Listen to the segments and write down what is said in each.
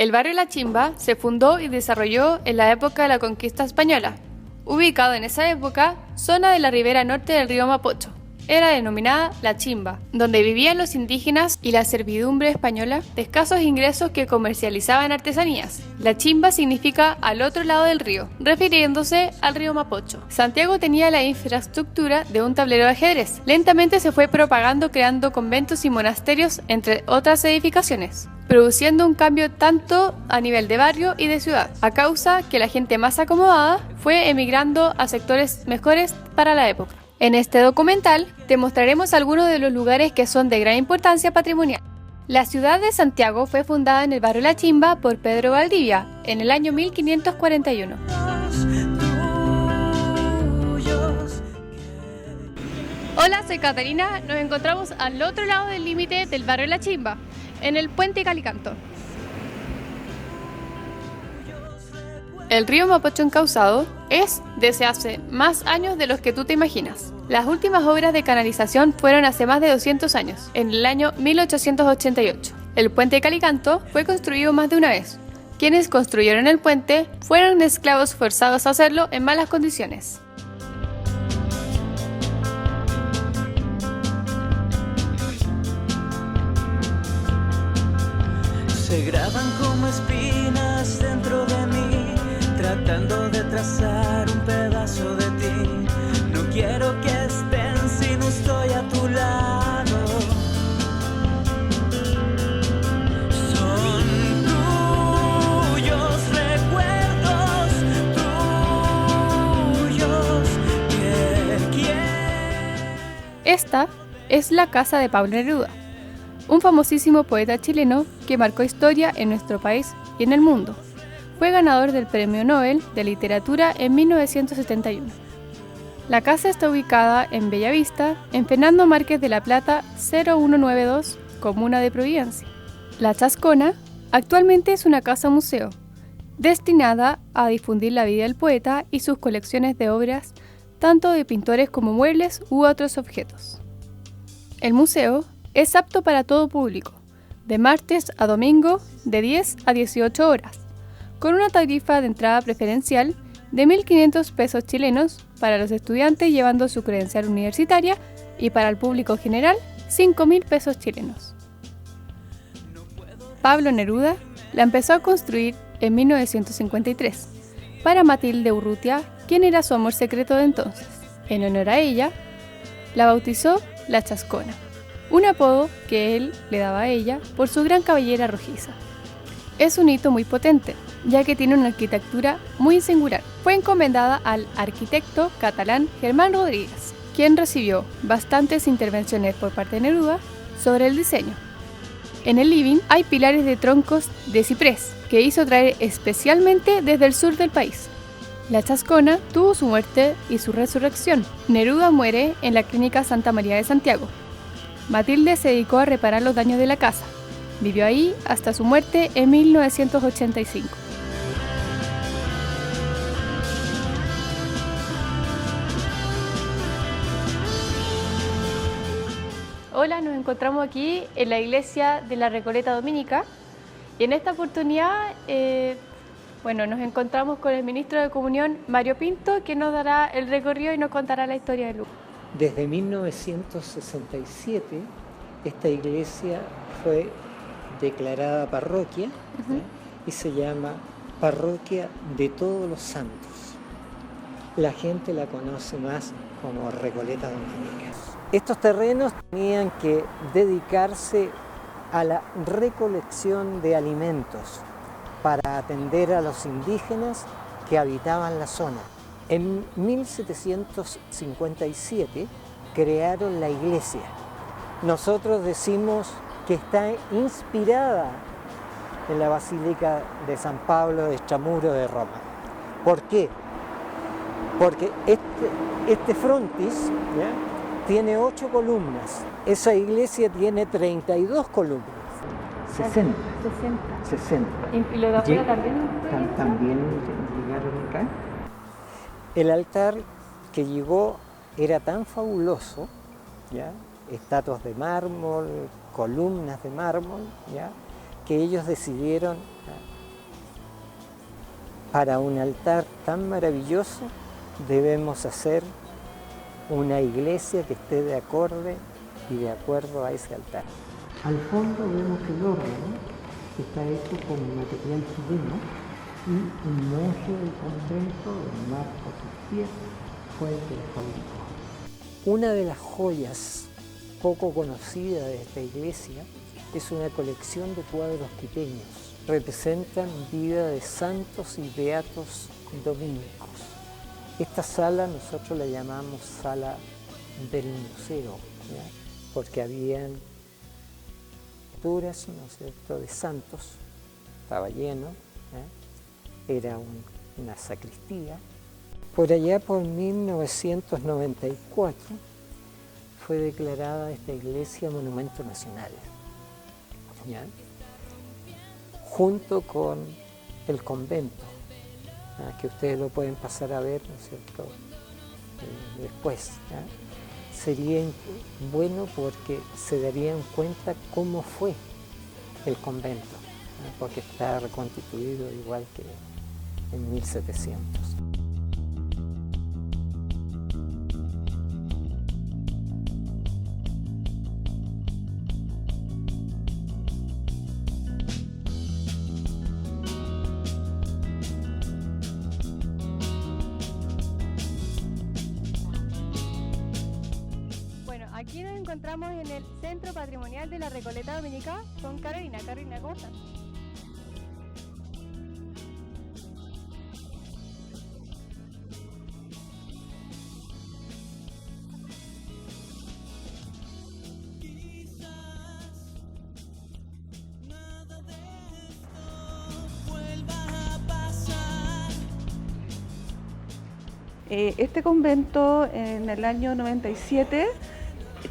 El barrio La Chimba se fundó y desarrolló en la época de la conquista española, ubicado en esa época, zona de la ribera norte del río Mapocho. Era denominada La Chimba, donde vivían los indígenas y la servidumbre española de escasos ingresos que comercializaban artesanías. La Chimba significa al otro lado del río, refiriéndose al río Mapocho. Santiago tenía la infraestructura de un tablero de ajedrez. Lentamente se fue propagando creando conventos y monasterios, entre otras edificaciones, produciendo un cambio tanto a nivel de barrio y de ciudad, a causa que la gente más acomodada fue emigrando a sectores mejores para la época. En este documental te mostraremos algunos de los lugares que son de gran importancia patrimonial. La ciudad de Santiago fue fundada en el barrio La Chimba por Pedro Valdivia en el año 1541. Hola, soy Catarina. Nos encontramos al otro lado del límite del barrio La Chimba, en el puente Calicanto. El río Mapocho encauzado es desde hace más años de los que tú te imaginas. Las últimas obras de canalización fueron hace más de 200 años, en el año 1888. El puente Calicanto fue construido más de una vez. Quienes construyeron el puente fueron esclavos forzados a hacerlo en malas condiciones. Se graban como espinas dentro de mí, tratando de trazar un pedazo de ti. No quiero que estén si no estoy a tu lado. Son tuyos recuerdos, tuyos que quiero. Esta es la casa de Pablo Neruda, un famosísimo poeta chileno que marcó historia en nuestro país y en el mundo. Fue ganador del Premio Nobel de Literatura en 1971. La casa está ubicada en Bellavista, en Fernando Márquez de la Plata 0192, comuna de Providencia. La Chascona actualmente es una casa museo, destinada a difundir la vida del poeta y sus colecciones de obras, tanto de pintores como muebles u otros objetos. El museo es apto para todo público, de martes a domingo de 10 a 18 horas, con una tarifa de entrada preferencial de 1.500 pesos chilenos para los estudiantes llevando su credencial universitaria y para el público general 5.000 pesos chilenos. Pablo Neruda la empezó a construir en 1953 para Matilde Urrutia, quien era su amor secreto de entonces. En honor a ella, la bautizó La Chascona, un apodo que él le daba a ella por su gran cabellera rojiza. Es un hito muy potente, ya que tiene una arquitectura muy singular. Fue encomendada al arquitecto catalán Germán Rodríguez, quien recibió bastantes intervenciones por parte de Neruda sobre el diseño. En el living hay pilares de troncos de ciprés, que hizo traer especialmente desde el sur del país. La Chascona tuvo su muerte y su resurrección. Neruda muere en la Clínica Santa María de Santiago. Matilde se dedicó a reparar los daños de la casa. Vivió ahí hasta su muerte en 1985. Hola, nos encontramos aquí en la iglesia de la Recoleta Dominica y en esta oportunidad nos encontramos con el ministro de Comunión, Mario Pinto, que nos dará el recorrido y nos contará la historia del lugar. Desde 1967 esta iglesia fue declarada parroquia y se llama Parroquia de Todos los Santos. La gente la conoce más como Recoleta Dominica. Estos terrenos tenían que dedicarse a la recolección de alimentos para atender a los indígenas que habitaban la zona. En 1757 crearon la iglesia. Nosotros decimos que está inspirada en la Basílica de San Pablo de Extramuro de Roma. ¿Por qué? Porque este frontis tiene 8 columnas. Esa iglesia tiene 32 columnas. 60. ¿Y lo de afuera también? También llegaron acá. El altar que llegó era tan fabuloso, estatuas de mármol, columnas de mármol, que ellos decidieron para un altar tan maravilloso debemos hacer una iglesia que esté de acorde y de acuerdo a ese altar. Al fondo vemos el órgano, que está hecho con material chileno, y un monje del convento, don Marcos Espía, fue el que lo fabricó. Una de las joyas poco conocida de esta iglesia es una colección de cuadros quiteños. Representan vida de santos y beatos dominicos. Esta sala nosotros la llamamos sala del museo, ¿ya? Porque habían pinturas, ¿no es cierto?, de santos, estaba lleno, ¿ya? Era una sacristía. Por allá por 1994 fue declarada esta iglesia Monumento Nacional, ¿ya? Junto con el convento, que ustedes lo pueden pasar a ver, ¿no es cierto?, después, ¿ya? Sería bueno porque se darían cuenta cómo fue el convento, ¿ya? Porque está reconstituido igual que en 1700. Aquí nos encontramos en el Centro Patrimonial de la Recoleta Dominica con Carolina. Carolina, ¿cómo estás? Este convento en el año 97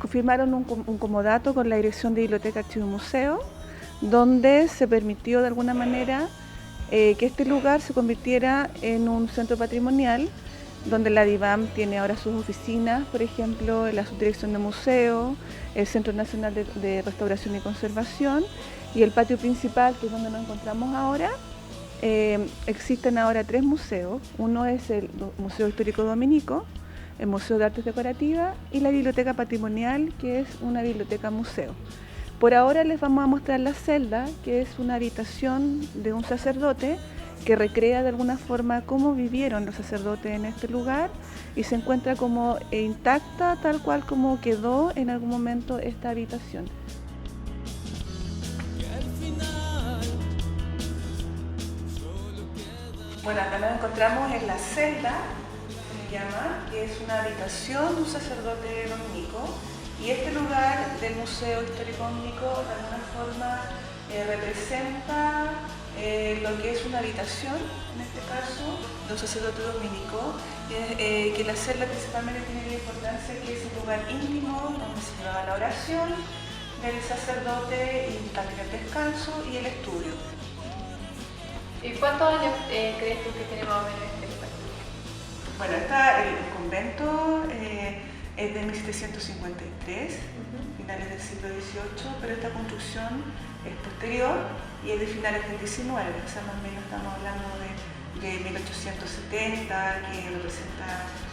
firmaron un comodato con la Dirección de Biblioteca, Archivo y Museo, donde se permitió de alguna manera que este lugar se convirtiera en un centro patrimonial, donde la DIVAM tiene ahora sus oficinas, por ejemplo, en la Subdirección de Museo, el Centro Nacional de Restauración y Conservación y el patio principal, que es donde nos encontramos ahora. Existen ahora 3 museos. Uno es el Museo Histórico Dominico, el Museo de Artes Decorativas y la Biblioteca Patrimonial, que es una biblioteca museo. Por ahora les vamos a mostrar la celda, que es una habitación de un sacerdote que recrea de alguna forma cómo vivieron los sacerdotes en este lugar y se encuentra como intacta, tal cual como quedó en algún momento esta habitación. Bueno, acá nos encontramos en la celda, que es una habitación de un sacerdote dominico, y este lugar del Museo Histórico Dominico de alguna forma representa lo que es una habitación, en este caso, de un sacerdote dominico, que la celda principalmente tiene la importancia que es un lugar íntimo donde se llevaba la oración del sacerdote y también el descanso y el estudio. ¿Y cuántos años crees tú que tiene más o menos este lugar? Bueno, el convento es de 1753, finales del siglo XVIII, pero esta construcción es posterior y es de finales del XIX, o sea, más o menos estamos hablando de 1870, que representa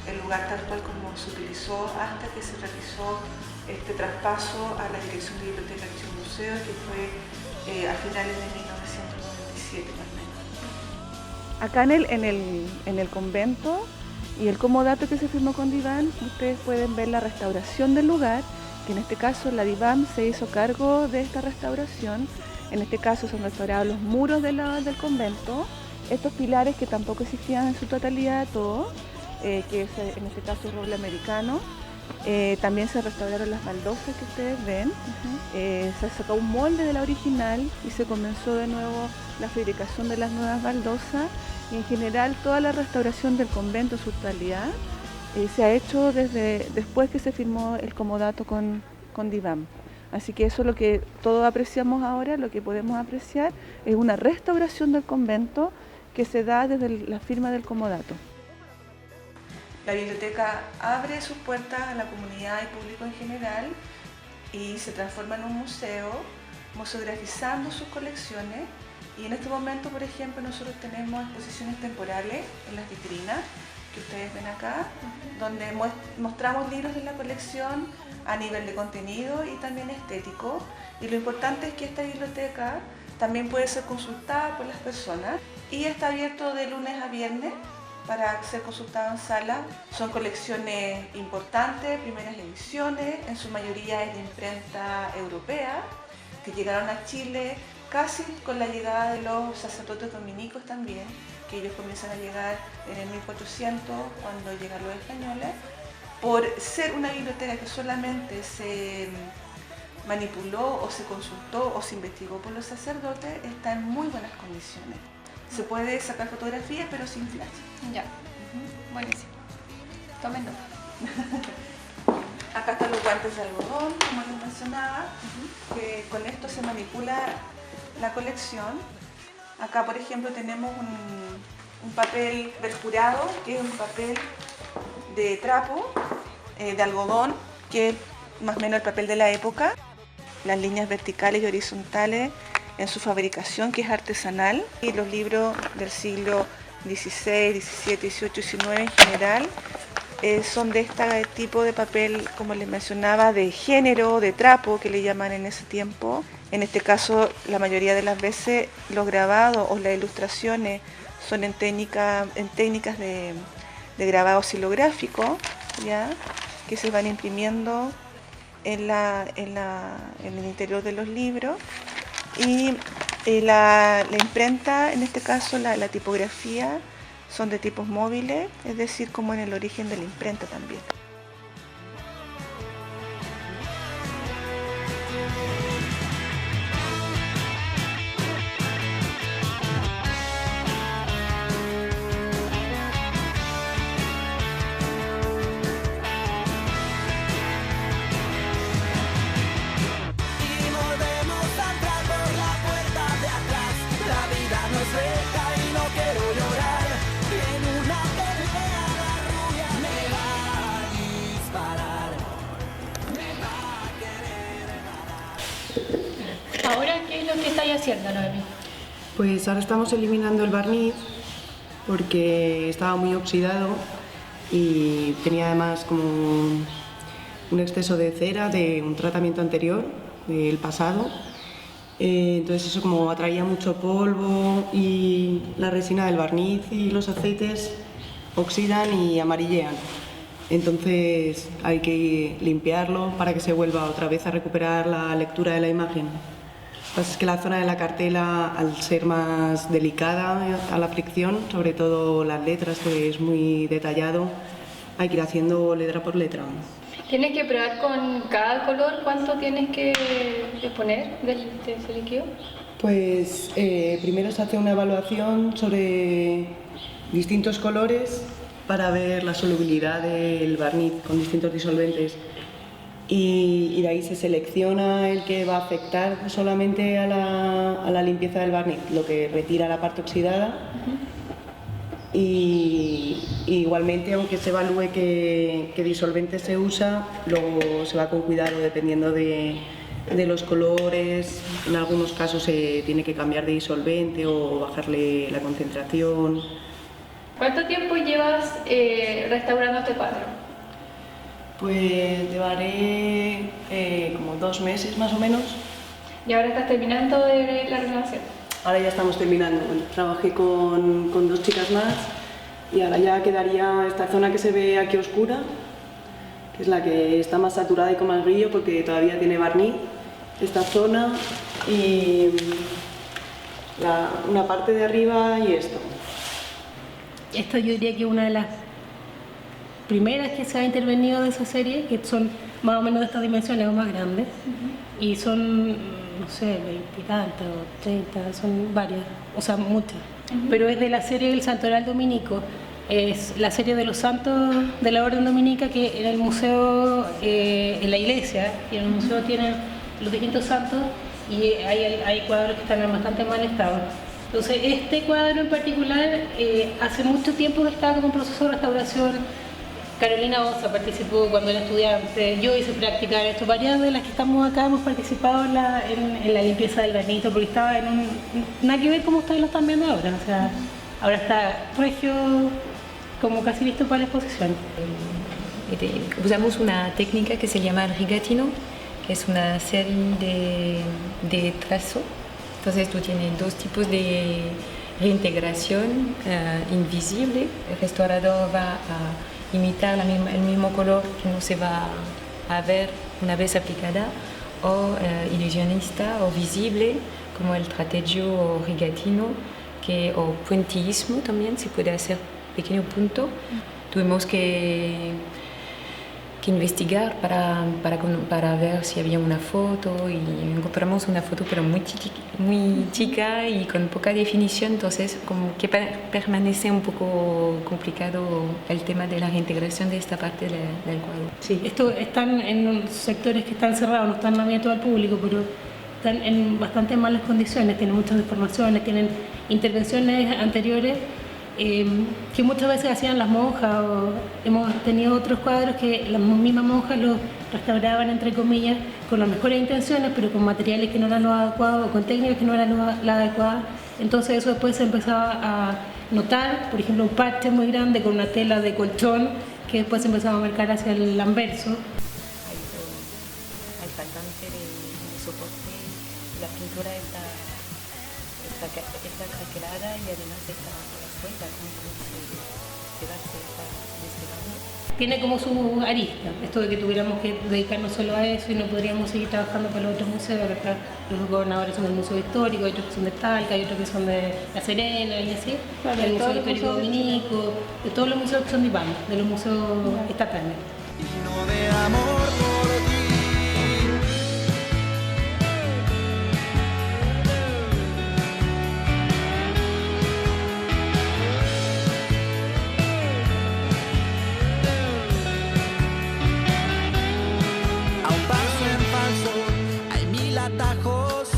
el lugar tal cual como se utilizó hasta que se realizó este traspaso a la Dirección de Biblioteca, Archivo y Museo, que fue a finales de 1997 más o menos. Acá en el convento y el comodato que se firmó con DIVAM, ustedes pueden ver la restauración del lugar, que en este caso la DIVAM se hizo cargo de esta restauración. En este caso son restaurados los muros del convento, estos pilares que tampoco existían en su totalidad todo, que es en este caso roble americano. También se restauraron las baldosas que ustedes ven. Se sacó un molde de la original y se comenzó de nuevo la fabricación de las nuevas baldosas, y en general toda la restauración del convento en su totalidad se ha hecho después que se firmó el comodato con DIVAM. Así que eso es lo que todos apreciamos ahora, lo que podemos apreciar es una restauración del convento que se da desde la firma del comodato. La biblioteca abre sus puertas a la comunidad y público en general y se transforma en un museo, museografizando sus colecciones Y en este momento, por ejemplo, nosotros tenemos exposiciones temporales en las vitrinas que ustedes ven acá, donde mostramos libros de la colección a nivel de contenido y también estético. Y lo importante es que esta biblioteca también puede ser consultada por las personas y está abierto de lunes a viernes para ser consultado en sala. Son colecciones importantes, primeras ediciones, en su mayoría es de imprenta europea, que llegaron a Chile casi con la llegada de los sacerdotes dominicos también, que ellos comienzan a llegar en el 1400 cuando llegan los españoles. Por ser una biblioteca que solamente se manipuló o se consultó o se investigó por los sacerdotes, está en muy buenas condiciones. Se puede sacar fotografías pero sin flash. Ya, buenísimo. Tomen nota. Acá están los guantes de algodón, como les mencionaba, que con esto se manipula la colección. Acá, por ejemplo, tenemos un papel perforado, que es un papel de trapo, de algodón, que es más o menos el papel de la época. Las líneas verticales y horizontales en su fabricación, que es artesanal. Y los libros del siglo XVI, XVII, XVIII, XIX en general, son de este tipo de papel, como les mencionaba, de género, de trapo, que le llaman en ese tiempo. En este caso, la mayoría de las veces los grabados o las ilustraciones son en técnicas de grabado xilográfico, ¿ya? Que se van imprimiendo en el interior de los libros. Y la imprenta, en este caso la tipografía, son de tipos móviles, es decir, como en el origen de la imprenta también. Ahora, ¿qué es lo que estáis haciendo, Noemi? Pues ahora estamos eliminando el barniz porque estaba muy oxidado y tenía además como un exceso de cera de un tratamiento anterior, del pasado. Entonces eso como atraía mucho polvo y la resina del barniz y los aceites oxidan y amarillean. Entonces hay que limpiarlo para que se vuelva otra vez a recuperar la lectura de la imagen. Lo que pasa es que la zona de la cartela, al ser más delicada a la fricción, sobre todo las letras, que es muy detallado, hay que ir haciendo letra por letra. ¿Tienes que probar con cada color cuánto tienes que poner de ese líquido? Pues primero se hace una evaluación sobre distintos colores para ver la solubilidad del barniz con distintos disolventes. Y de ahí se selecciona el que va a afectar solamente a la limpieza del barniz, lo que retira la parte oxidada. Y igualmente, aunque se evalúe qué disolvente se usa, luego se va con cuidado dependiendo de los colores. En algunos casos se tiene que cambiar de disolvente o bajarle la concentración. ¿Cuánto tiempo llevas restaurando este cuadro? Pues llevaré como 2 meses más o menos. ¿Y ahora estás terminando de la renovación? Ahora ya estamos terminando. Bueno, trabajé con 2 chicas más y ahora ya quedaría esta zona que se ve aquí oscura, que es la que está más saturada y con más brillo porque todavía tiene barniz. Esta zona y una parte de arriba y esto. Esto yo diría que una de las primeras que se ha intervenido de esa serie, que son más o menos de estas dimensiones o más grandes, y son, no sé, 20 y tantas o 30, son varias, o sea, muchas. Pero es de la serie del Santoral Dominico, es la serie de los santos de la Orden Dominica, que en el museo, en la iglesia, y en el museo tienen los distintos santos, y hay cuadros que están en bastante mal estado. Entonces, este cuadro en particular, hace mucho tiempo que estaba como en proceso de restauración, Carolina Osa participó cuando era estudiante, yo hice práctica en esto, varias de las que estamos acá hemos participado en la limpieza del barnito, porque estaba nada que ver como ustedes lo están viendo ahora, o sea, ahora está regio, como casi listo para la exposición. Usamos una técnica que se llama el rigatino, que es una serie de trazo. Entonces tú tienes dos tipos de reintegración invisible. El restaurador va a imitar el mismo color que no se va a ver una vez aplicada, o ilusionista o visible, como el trateggio o rigatino, o puntillismo también, se puede hacer pequeño punto. Tuvimos que investigar para ver si había una foto, y encontramos una foto pero muy chica y con poca definición, entonces como que permanece un poco complicado el tema de la reintegración de esta parte del cuadro. Sí, esto están en sectores que están cerrados, no están abiertos al público, pero están en bastante malas condiciones, tienen muchas deformaciones, tienen intervenciones anteriores que muchas veces hacían las monjas, o hemos tenido otros cuadros que las mismas monjas los restauraban, entre comillas, con las mejores intenciones, pero con materiales que no eran los adecuados o con técnicas que no eran las adecuadas. Entonces eso después se empezaba a notar, por ejemplo, un parche muy grande con una tela de colchón que después se empezaba a marcar hacia el anverso. Hay faltante de soporte, la pintura está craquelada y además está suelta, como se va despegando. Tiene como su arista, esto de que tuviéramos que dedicarnos solo a eso y no podríamos seguir trabajando para los otros museos. Acá los gobernadores son del Museo Histórico, hay otros que son de Talca, hay otros que son de La Serena y así. Claro, el Museo Histórico Dominico, de todos los museos que son de IPAM, de los museos estatales. Lleno de amor por ti. A un paso en falso hay 1000 atajos.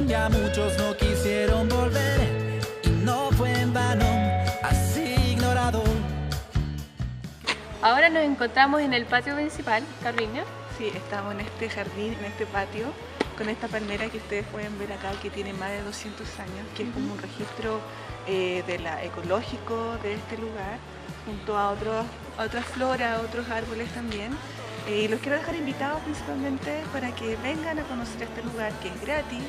Ya muchos no quisieron volver y no fue en vano, así ignorado. Ahora nos encontramos en el patio principal, Carolina. Sí, estamos en este jardín, en este patio, con esta palmera que ustedes pueden ver acá, que tiene más de 200 años, que es como un registro ecológico de este lugar, junto a otras floras, otros árboles también. Y los quiero dejar invitados principalmente para que vengan a conocer este lugar, que es gratis,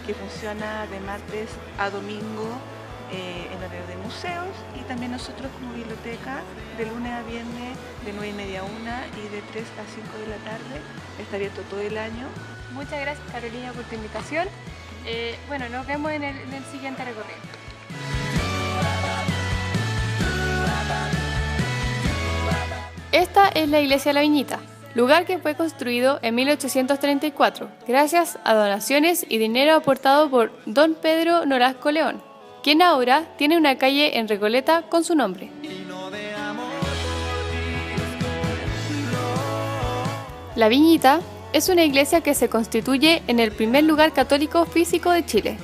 que funciona de martes a domingo en horario de museos, y también nosotros como biblioteca de lunes a viernes de 9:30 a 1 y de 3 a 5 de la tarde. Está abierto todo el año. Muchas gracias, Carolina, por tu invitación. Bueno, nos vemos en el siguiente recorrido. Esta es la iglesia de La Viñita, lugar que fue construido en 1834, gracias a donaciones y dinero aportado por don Pedro Nolasco León, quien ahora tiene una calle en Recoleta con su nombre. La Viñita es una iglesia que se constituye en el primer lugar católico físico de Chile.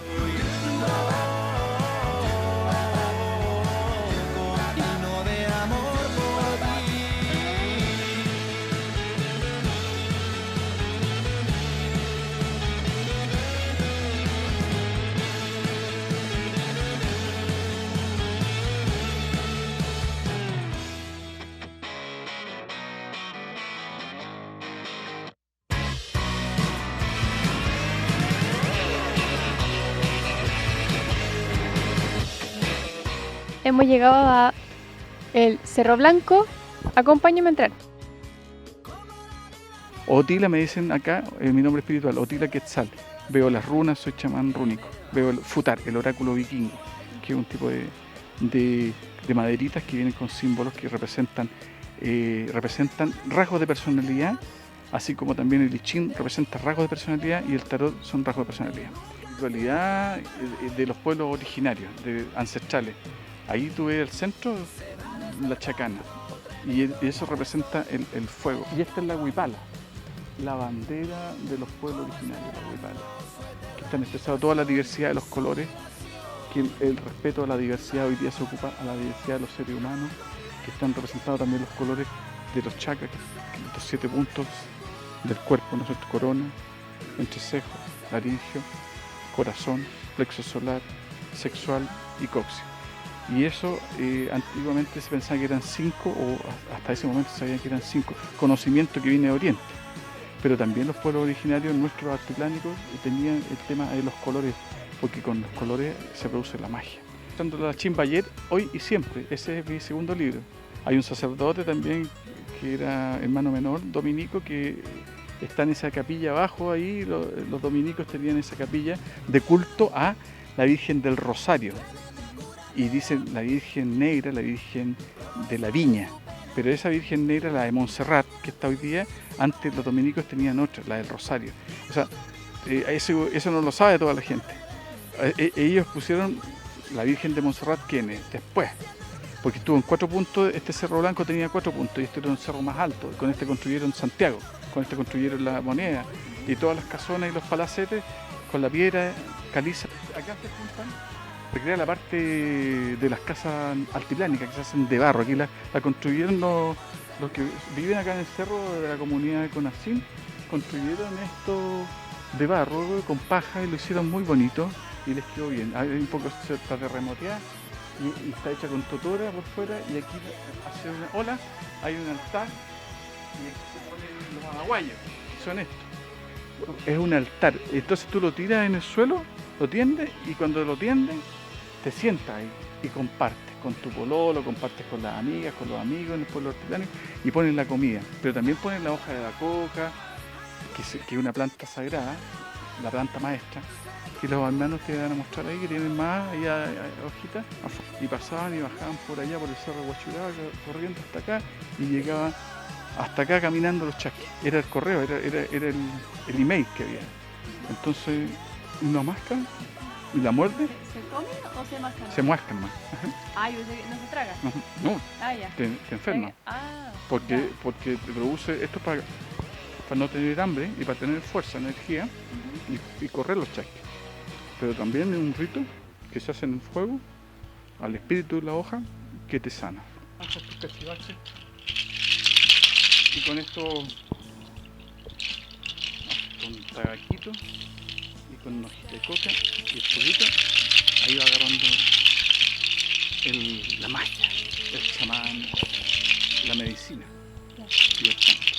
Hemos llegado a el Cerro Blanco. Acompáñame a entrar. Otila me dicen acá, mi nombre espiritual, Otila Quetzal. Veo las runas, soy chamán rúnico. Veo el futar, el oráculo vikingo, que es un tipo de maderitas que vienen con símbolos que representan rasgos de personalidad, así como también el I Ching representa rasgos de personalidad y el tarot son rasgos de personalidad. La espiritualidad de los pueblos originarios, ancestrales. Ahí tú ves el centro, la chacana, y eso representa el fuego. Y esta es la huipala, la bandera de los pueblos originarios, la huipala, que están expresados toda la diversidad de los colores que el respeto a la diversidad hoy día se ocupa a la diversidad de los seres humanos, que están representados también los colores de los chakras, los 7 puntos del cuerpo, ¿no es cierto? Corona, entrecejo, laringio, corazón, plexo solar, sexual y coxis. Y eso antiguamente se pensaba que eran 5, o hasta ese momento se sabía que eran 5, conocimiento que viene de Oriente. Pero también los pueblos originarios nuestros altiplánicos tenían el tema de los colores, porque con los colores se produce la magia. Usando la Chimbayer, hoy y siempre, ese es mi segundo libro. Hay un sacerdote también que era hermano menor, dominico, que está en esa capilla abajo ahí, los dominicos tenían esa capilla de culto a la Virgen del Rosario. Y dicen la Virgen Negra, la Virgen de la Viña. Pero esa Virgen Negra, la de Montserrat, que está hoy día, antes los dominicos tenían otra, la del Rosario. O sea, eso no lo sabe toda la gente. Ellos pusieron la Virgen de Montserrat, ¿quién es? Después. Porque estuvo en 4 puntos, este Cerro Blanco tenía 4 puntos y este era un cerro más alto. Con este construyeron Santiago, con este construyeron la Moneda y todas las casonas y los palacetes con la piedra caliza. Acá se juntan, se crea la parte de las casas altiplánicas que se hacen de barro. Aquí la construyeron los que viven acá en el cerro de la comunidad de Conacín, construyeron esto de barro con paja y lo hicieron muy bonito y les quedó bien. Hay un poco está terremoteada y está hecha con totora por fuera y aquí hace una ola, hay un altar y aquí se ponen los aguayos, son estos. Es un altar, entonces tú lo tiras en el suelo, lo tiendes y cuando lo tiendes te sientas ahí y compartes con tu pololo, compartes con las amigas, con los amigos en el pueblo altiplánico y ponen la comida, pero también ponen la hoja de la coca, que es una planta sagrada, la planta maestra, que los hermanos te van a mostrar ahí, que tienen más allá hojitas, y pasaban y bajaban por allá por el cerro Huachuraba, corriendo hasta acá y llegaban hasta acá caminando los chasquis. Era el correo, era el email que había. Entonces uno masca y la muerde. ¿Se come o se mascan? Se muescan más. Ah, yo sé que no se traga. No, Ah, ya. te enferma. Ah, Porque te produce esto para no tener hambre y para tener fuerza, energía y correr los chasquis. Pero también es un rito que se hace en el fuego al espíritu de la hoja que te sana. Haces tus cachivaches y con esto con tabaquito y con una hojita de coca y el fueguito, ahí va agarrando la magia, el chamán, la medicina y el canto.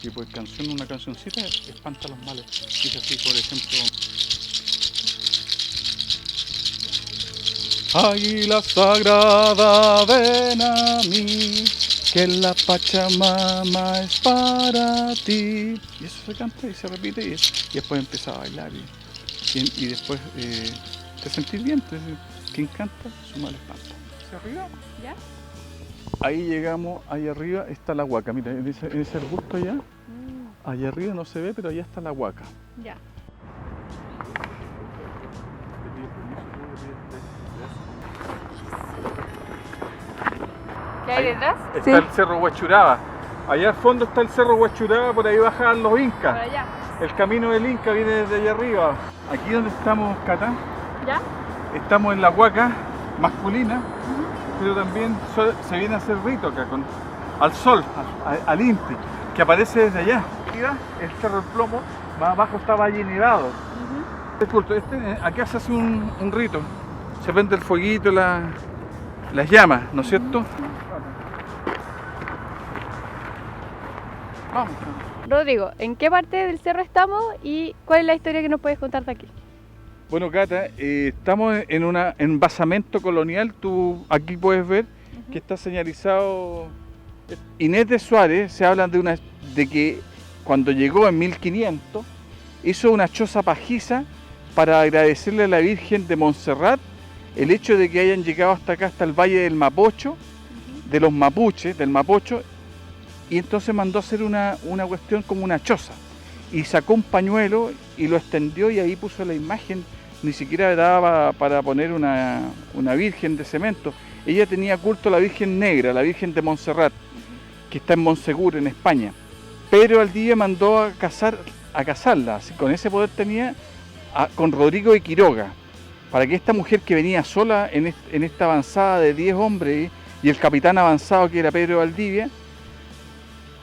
Y por canción, una cancioncita espanta los males. Dice así, por ejemplo: Águila sagrada, ven a mí, que la Pachamama es para ti. Y eso se canta y se repite y después empieza a bailar y después te sentís bien. Quien canta, su mal espanta. ¿Hacia arriba? ¿Ya? Ahí llegamos, ahí arriba está la huaca. Mira, en ese arbusto allá, allá arriba no se ve, pero allá está la huaca. Ya. ¿Qué hay detrás? Está el cerro Huachuraba. Allá al fondo está el cerro Huachuraba, por ahí bajaban los incas. Por allá. El camino del Inca viene desde allá arriba. Aquí donde estamos, Cata, ¿Ya? estamos en la huaca masculina, pero también se viene a hacer rito acá, al sol, al Inti, que aparece desde allá. El cerro del Plomo, más abajo está Valle Nevado. Acá se hace un rito, se prende el fueguito, las llamas, ¿no es cierto? Vamos. Rodrigo, ¿en qué parte del cerro estamos y cuál es la historia que nos puedes contar de aquí? Bueno, Cata, estamos en un basamento colonial. Tú aquí puedes ver que está señalizado Inés de Suárez. Se habla de que cuando llegó en 1500 hizo una choza pajiza para agradecerle a la Virgen de Montserrat el hecho de que hayan llegado hasta acá, hasta el Valle del Mapocho, de los mapuches, del Mapocho, y entonces mandó a hacer una cuestión como una choza y sacó un pañuelo y lo extendió y ahí puso la imagen. Ni siquiera daba para poner una virgen de cemento. Ella tenía culto a la Virgen Negra, la Virgen de Montserrat, que está en Monsegur, en España. Pero al día mandó a cazar a casarla, con ese poder tenía con Rodrigo de Quiroga, para que esta mujer que venía sola en esta avanzada de 10 hombres y el capitán avanzado que era Pedro Valdivia,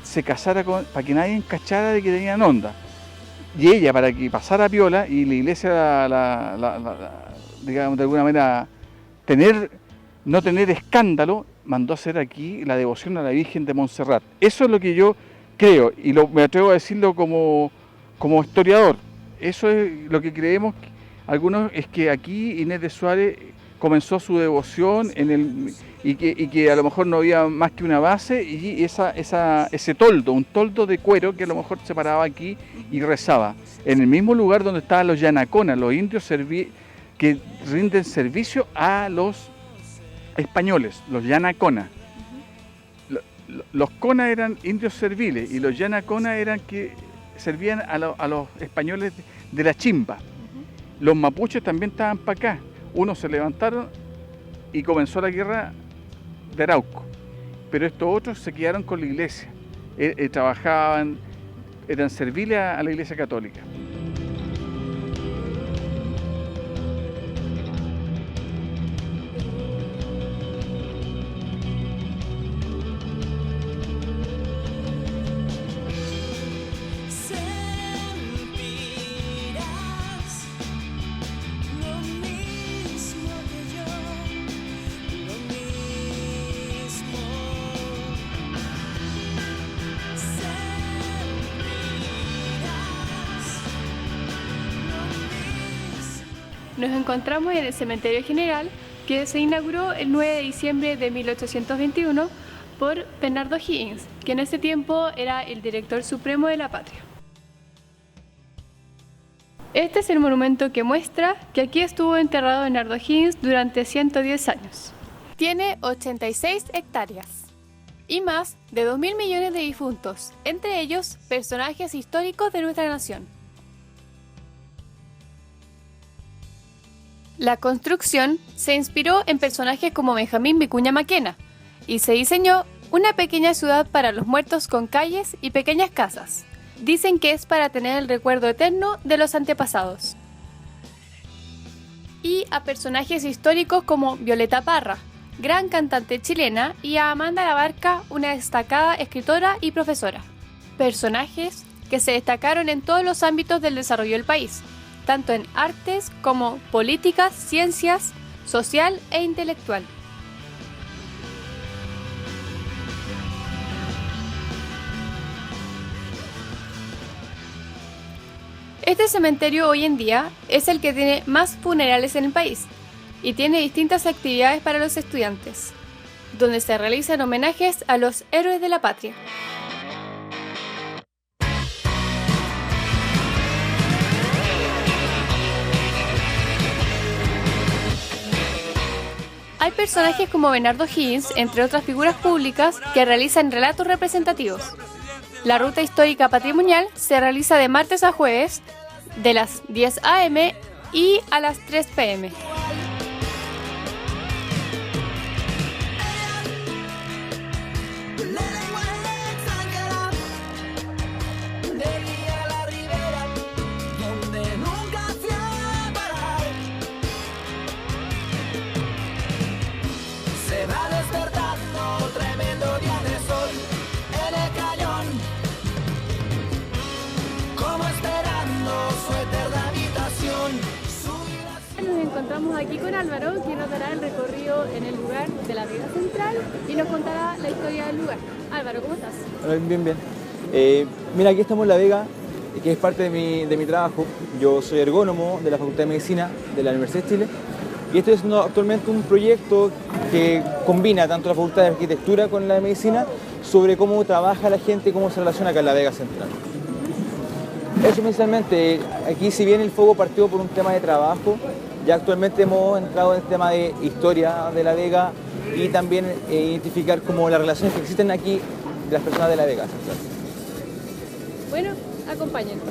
se casara para que nadie cachara de que tenían onda. Y ella, para que pasara piola y la iglesia, digamos, de alguna manera, no tener escándalo, mandó a hacer aquí la devoción a la Virgen de Montserrat. Eso es lo que yo creo, y me atrevo a decirlo como historiador. Eso es lo que creemos algunos, es que aquí Inés de Suárez comenzó su devoción y que a lo mejor no había más que una base y ese toldo, un toldo de cuero que a lo mejor se paraba aquí y rezaba. En el mismo lugar donde estaban los yanaconas, los indios que rinden servicio a los españoles, los yanaconas. Los conas eran indios serviles y los yanaconas eran que servían a los españoles de la chimba. Los mapuches también estaban para acá. Unos se levantaron y comenzó la guerra de Arauco, pero estos otros se quedaron con la iglesia, trabajaban, eran serviles a la iglesia católica. Nos encontramos en el Cementerio General, que se inauguró el 9 de diciembre de 1821 por Bernardo Higgins, que en ese tiempo era el director supremo de la patria. Este es el monumento que muestra que aquí estuvo enterrado Bernardo Higgins durante 110 años. Tiene 86 hectáreas y más de 2.000 millones de difuntos, entre ellos personajes históricos de nuestra nación. La construcción se inspiró en personajes como Benjamín Vicuña Maquena y se diseñó una pequeña ciudad para los muertos con calles y pequeñas casas. Dicen que es para tener el recuerdo eterno de los antepasados. Y a personajes históricos como Violeta Parra, gran cantante chilena, y a Amanda Labarca, una destacada escritora y profesora. Personajes que se destacaron en todos los ámbitos del desarrollo del país, tanto en artes como políticas, ciencias, social e intelectual. Este cementerio hoy en día es el que tiene más funerales en el país y tiene distintas actividades para los estudiantes, donde se realizan homenajes a los héroes de la patria. Hay personajes como Bernardo Higgins, entre otras figuras públicas, que realizan relatos representativos. La ruta histórica patrimonial se realiza de martes a jueves, de las 10 a.m. y a las 3 p.m. Nos encontramos aquí con Álvaro, quien nos dará el recorrido en el lugar de la Vega Central y nos contará la historia del lugar. Álvaro, ¿cómo estás? Bien, bien. Mira, aquí estamos en La Vega, que es parte de mi trabajo. Yo soy ergónomo de la Facultad de Medicina de la Universidad de Chile y estoy haciendo actualmente un proyecto que combina tanto la Facultad de Arquitectura con la de Medicina sobre cómo trabaja la gente y cómo se relaciona acá en La Vega Central. Eso inicialmente, aquí si bien el foco partió por un tema de trabajo, ya actualmente hemos entrado en el tema de historia de La Vega y también identificar como las relaciones que existen aquí de las personas de La Vega Central. Bueno, acompáñenos.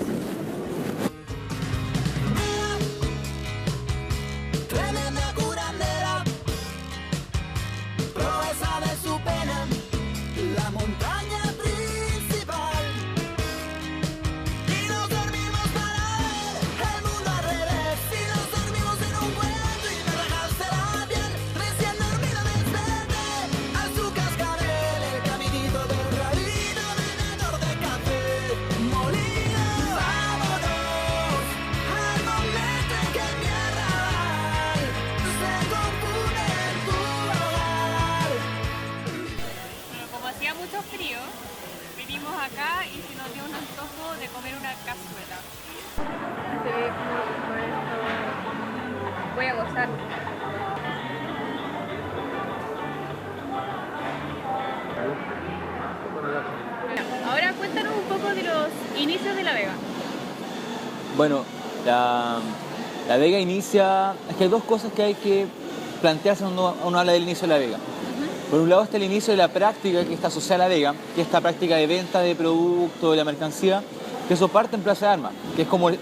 La montaña principal y nos dormimos. Inicios de La Vega. Bueno, la Vega inicia... Es que hay dos cosas que hay que plantearse cuando uno habla del inicio de La Vega. Por un lado está el inicio de la práctica que está asociada a La Vega, que es esta práctica de venta de productos, de la mercancía, que eso parte en Plaza de Armas, que es como... La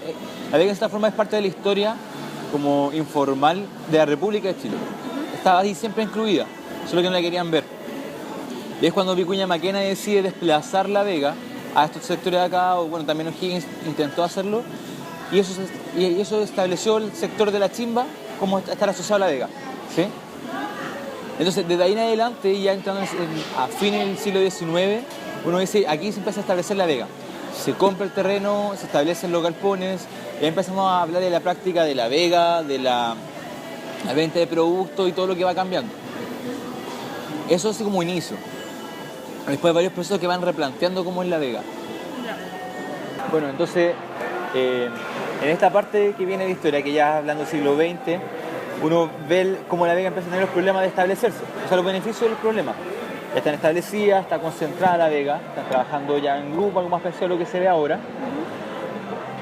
Vega en esta forma es parte de la historia como informal de la República de Chile. Estaba ahí siempre incluida, solo que no la querían ver. Y es cuando Vicuña Maquena decide desplazar La Vega a estos sectores de acá, o bueno, también O'Higgins intentó hacerlo, y eso estableció el sector de la chimba como estar asociado a La Vega, ¿sí? Entonces, desde ahí en adelante, ya entrando a fines del siglo XIX, uno dice, aquí se empieza a establecer La Vega. Se compra el terreno, se establecen los galpones, y ahí empezamos a hablar de la práctica de La Vega, de la venta de productos y todo lo que va cambiando. Eso es como inicio. Después varios procesos que van replanteando cómo es La Vega. Bueno, entonces, en esta parte que viene de historia, que ya hablando del siglo XX, uno ve cómo La Vega empieza a tener los problemas de establecerse, o sea, los beneficios de los problemas. Ya están establecidas, está concentrada La Vega, están trabajando ya en grupo, algo más parecido a lo que se ve ahora.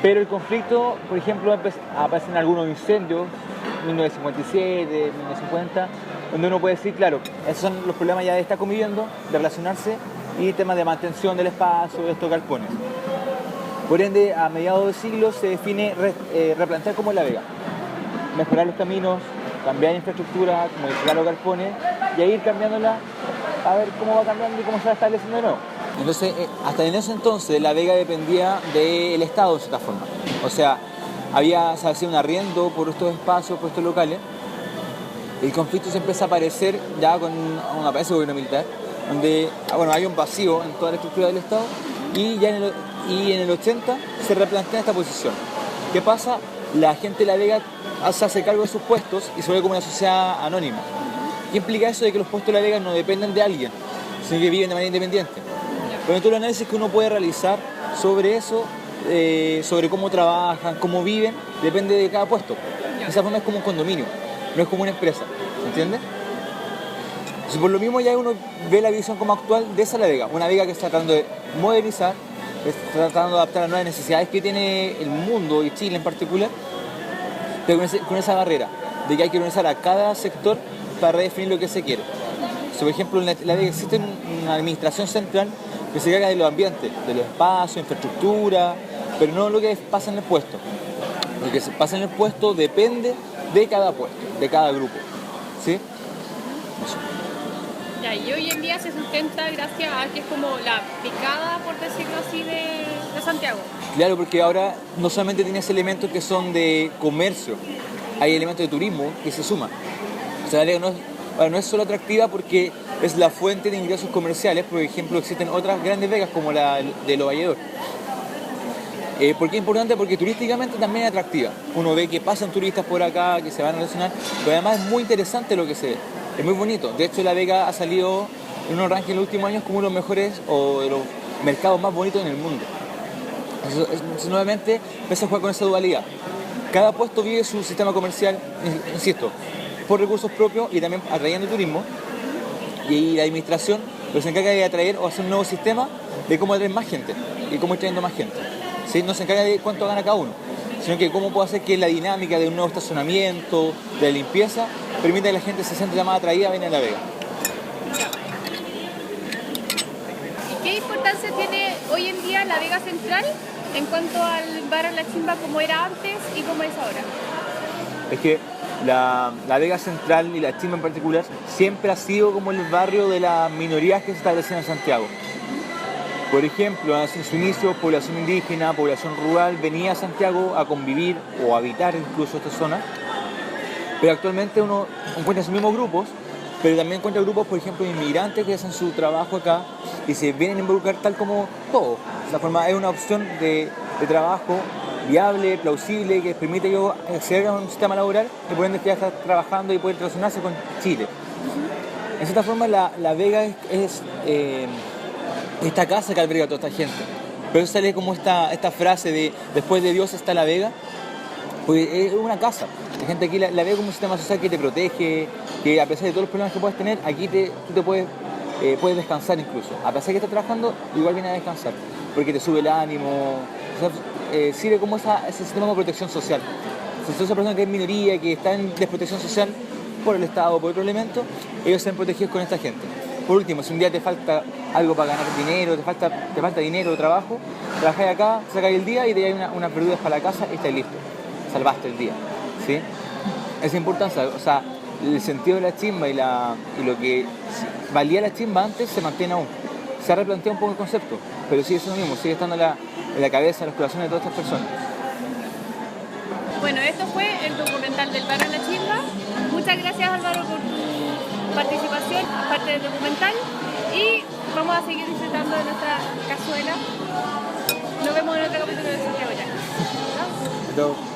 Pero el conflicto, por ejemplo, aparecen algunos incendios, 1957, 1950, donde uno puede decir, claro, esos son los problemas ya de estar conviviendo, de relacionarse, y temas de mantención del espacio, de estos galpones. Por ende, a mediados del siglo se define replantear cómo es La Vega. Mejorar los caminos, cambiar infraestructura, modificar los galpones y ir cambiándola a ver cómo va cambiando y cómo se va estableciendo de nuevo. Entonces, hasta en ese entonces La Vega dependía del Estado de cierta forma. O sea, se hacía un arriendo por estos espacios, por estos locales. El conflicto se empieza a aparecer ya con una aparece gobierno militar, donde hay un vacío en toda la estructura del Estado y ya en el 80 se replantea esta posición. ¿Qué pasa? La gente de La Vega se hace cargo de sus puestos y se ve como una sociedad anónima. ¿Qué implica eso de que los puestos de La Vega no dependen de alguien, sino que viven de manera independiente? Pero todo el análisis que uno puede realizar sobre eso, sobre cómo trabajan, cómo viven, depende de cada puesto. De esa forma es como un condominio, no es como una empresa, ¿entiendes? Entonces, por lo mismo ya uno ve la visión como actual de esa La Vega, una Vega que está tratando de modernizar, está tratando de adaptar a nuevas necesidades que tiene el mundo y Chile en particular, pero con esa barrera de que hay que organizar a cada sector para redefinir lo que se quiere. Por ejemplo, en La Vega existe una administración central que se encarga de los ambientes, de los espacios, infraestructura, pero no lo que pasa en el puesto. Lo que pasa en el puesto depende de cada puesto, de cada grupo, ¿sí? Eso. Ya, y hoy en día se sustenta gracias a que es como la picada, por decirlo así, de Santiago. Claro, porque ahora no solamente tienes elementos que son de comercio, hay elementos de turismo que se suman. O sea, La Vega no es solo atractiva porque es la fuente de ingresos comerciales. Por ejemplo, existen otras grandes vegas como la de Los Valledor. ¿Por qué es importante? Porque turísticamente también es atractiva. Uno ve que pasan turistas por acá, que se van a relacionar, pero además es muy interesante lo que se ve. Es muy bonito. De hecho, La Vega ha salido en unos rankings en los últimos años como uno de los mejores o de los mercados más bonitos en el mundo. Entonces, nuevamente, empieza a jugar con esa dualidad. Cada puesto vive su sistema comercial, insisto, por recursos propios y también atrayendo turismo. Y la administración se encarga de atraer o hacer un nuevo sistema de cómo atraer más gente y cómo ir trayendo más gente. ¿Sí? No se encarga de cuánto gana cada uno, sino que cómo puede hacer que la dinámica de un nuevo estacionamiento, de la limpieza, permita que la gente se sienta más atraída a venir a La Vega. ¿Y qué importancia tiene hoy en día La Vega Central en cuanto al bar La Chimba, como era antes y como es ahora? Es que la Vega Central y La Chimba en particular siempre ha sido como el barrio de las minorías que se establecen en Santiago. Por ejemplo, en su inicio, población indígena, población rural, venía a Santiago a convivir o a habitar incluso esta zona. Pero actualmente uno encuentra esos mismos grupos, pero también encuentra grupos, por ejemplo, de inmigrantes que hacen su trabajo acá y se vienen a involucrar tal como todo. De esta forma es una opción de trabajo viable, plausible, que permite acceder a un sistema laboral y por ende que ya está trabajando y poder relacionarse con Chile. En cierta forma la Vega es esta casa que alberga a toda esta gente. Pero sale como esta frase de después de Dios está La Vega, pues es una casa. La gente aquí la ve como un sistema social que te protege, que a pesar de todos los problemas que puedes tener, aquí tú te puedes descansar incluso. A pesar de que estás trabajando, igual vienes a descansar, porque te sube el ánimo, SESAF sirve como ese sistema de protección social. Si son esas personas que es minoría, que están en desprotección social por el Estado o por otro elemento, ellos se ven protegidos con esta gente. Por último, si un día te falta algo para ganar dinero, te falta dinero o trabajo, trabajáis acá, sacáis el día y te lleváis unas verduras para la casa y estáis listo. Salvaste el día. ¿Sí? Esa importancia, o sea, el sentido de la chimba y lo que valía la chimba antes se mantiene aún. Se ha replanteado un poco el concepto, pero sigue siendo lo mismo, sigue estando en la cabeza, en los corazones de todas estas personas. Bueno, esto fue el documental del barrio La Chimba. Muchas gracias, Álvaro, por tu participación, aparte del documental, y vamos a seguir disfrutando de nuestra cazuela. Nos vemos en otro capítulo de Santiago Ya. Chao.